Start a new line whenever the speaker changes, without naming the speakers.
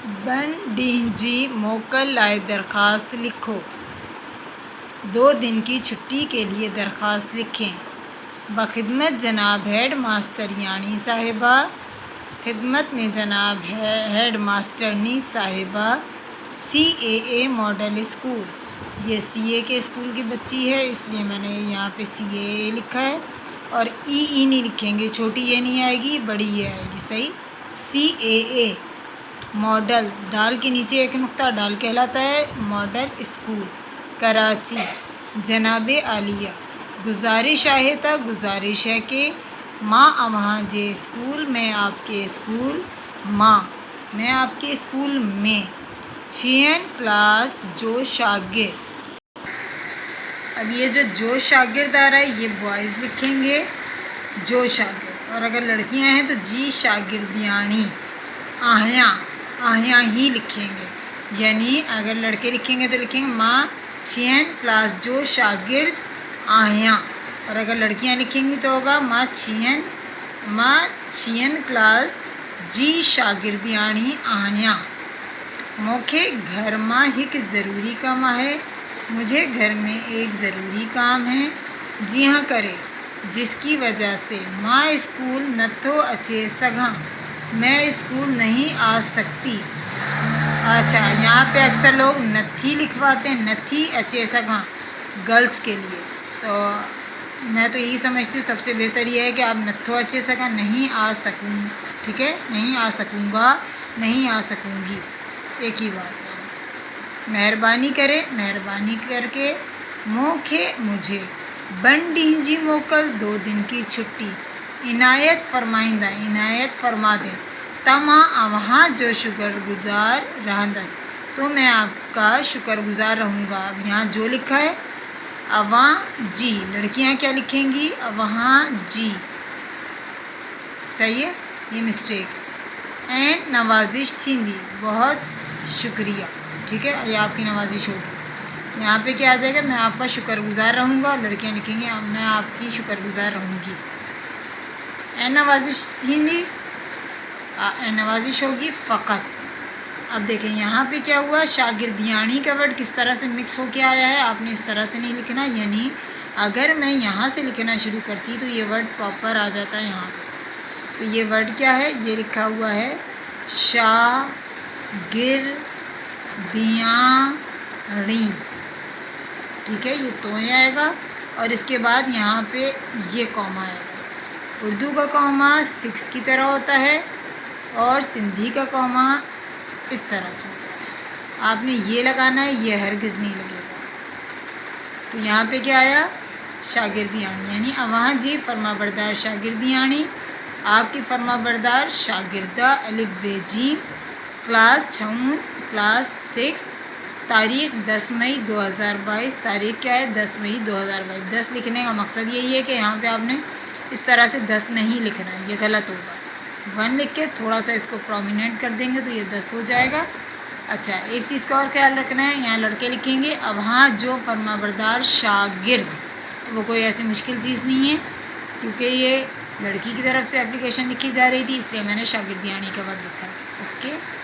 बन D G मोकल लाए दरख्वास्त लिखो। 2 दिन की छुट्टी के लिए दरख्वास्त लिखें। बखिदमत जनाब हेड मास्टरियानी साहिबा। खिदमत में जनाब हेड मास्टरनी साहिबा। CAA model school. ये CA के स्कूल की बच्ची है, इसलिए मैंने यहाँ पे CAA लिखा है। और ई नहीं लिखेंगे, छोटी ये नहीं आएगी, बड़ी ये आएगी। सही। CAA मॉडल, दाल के नीचे एक नुक्ता डाल कहलाता है मॉडल स्कूल, कराची। जनाब आलिया, गुजारिश गुजारिश है कि माँ वहाँ जे स्कूल में आपके स्कूल मैं आपके स्कूल में 6 क्लास जो शागिर्द। अब ये जो शागिर्द आ रहा है ये बॉयज़ लिखेंगे, जो शागिर्द। और अगर लड़कियां हैं तो जी शागिर्दियानी, आहियाँ ही लिखेंगे। यानी अगर लड़के लिखेंगे तो लिखेंगे माँ 6 क्लास जो शागिर्द आहियाँ। और अगर लड़कियां लिखेंगी तो होगा माँ 6 क्लास जी शागिर्दियानी आहियाँ। मोखे घर माँ हिक ज़रूरी काम है। मुझे घर में एक ज़रूरी काम है। जी हाँ करे, जिसकी वजह से माँ स्कूल नथो अचे सघां, मैं स्कूल नहीं आ सकती। अच्छा, यहाँ पे अक्सर लोग नथी लिखवाते हैं, नथी अचे सघां गर्ल्स के लिए। तो मैं तो यही समझती हूँ सबसे बेहतर ये है कि आप नथो अचे सघां, नहीं आ सकूँ। ठीक है, नहीं आ सकूँगा, नहीं आ सकूँगी, एक ही बात है। मेहरबानी करे, मेहरबानी करके। मुझे बन डींजी मोकल 2 दिन की छुट्टी। इनायत फरमाइंदा, इनायत फरमा दें। तमा वहाँ जो शुक्रगुजार रहंदस, तो मैं आपका शुक्रगुजार रहूँगा। अब यहाँ जो लिखा है अवां जी, लड़कियाँ क्या लिखेंगी? अवां जी। सही है, ये मिस्टेक है। एन नवाजिश थींदी, बहुत शुक्रिया। ठीक है, ये आपकी नवाजिश होगी। यहाँ पे क्या आ जाएगा? मैं आपका शुक्रगुजार रहूँगा। लड़कियाँ लिखेंगी मैं आपकी शुक्रगुजार रहूँगी। एन नवाजिश थींदी, एन नवाजिश होगी फ़कत। अब देखें यहाँ पे क्या हुआ, शागिर्दियानी का वर्ड किस तरह से मिक्स होके आया है। आपने इस तरह से नहीं लिखना, यानी अगर मैं यहाँ से लिखना शुरू करती तो ये वर्ड प्रॉपर आ जाता है यहाँ पे। तो ये वर्ड क्या है? ये लिखा हुआ है शागिर्दियानी। ठीक है, ये तो ही आएगा और इसके बाद यहाँ पे ये कॉमा आएगा। उर्दू का कॉमा 6 की तरह होता है और सिंधी का कॉमा इस तरह से होता है। आपने ये लगाना है, ये हरगिज़ नहीं लगेगा। तो यहाँ पे क्या आया? शागिर्दियानी, यानी अवां जी फरमाबरदार शागिर्दियानी, आपकी फरमाबरदार शागिर्दा अलिफ बेजी, क्लास 6 क्लास 6, तारीख़ 10 मई 2022। तारीख़ क्या है? 10 मई 2022। 10 लिखने का मकसद यही है कि यहाँ पे आपने इस तरह से 10 नहीं लिखना है, ये गलत होगा। 1 लिख के थोड़ा सा इसको प्रोमिनेंट कर देंगे तो ये 10 हो जाएगा। अच्छा, एक चीज़ का और ख्याल रखना है, यहाँ लड़के लिखेंगे अब हाँ जो फरमाबरदार शागिर्द, तो वो कोई ऐसी मुश्किल चीज़ नहीं है क्योंकि ये लड़की की तरफ से एप्लीकेशन लिखी जा रही थी, इसलिए मैंने शागिर्दियानी का वर्ड लिखा है। ओके।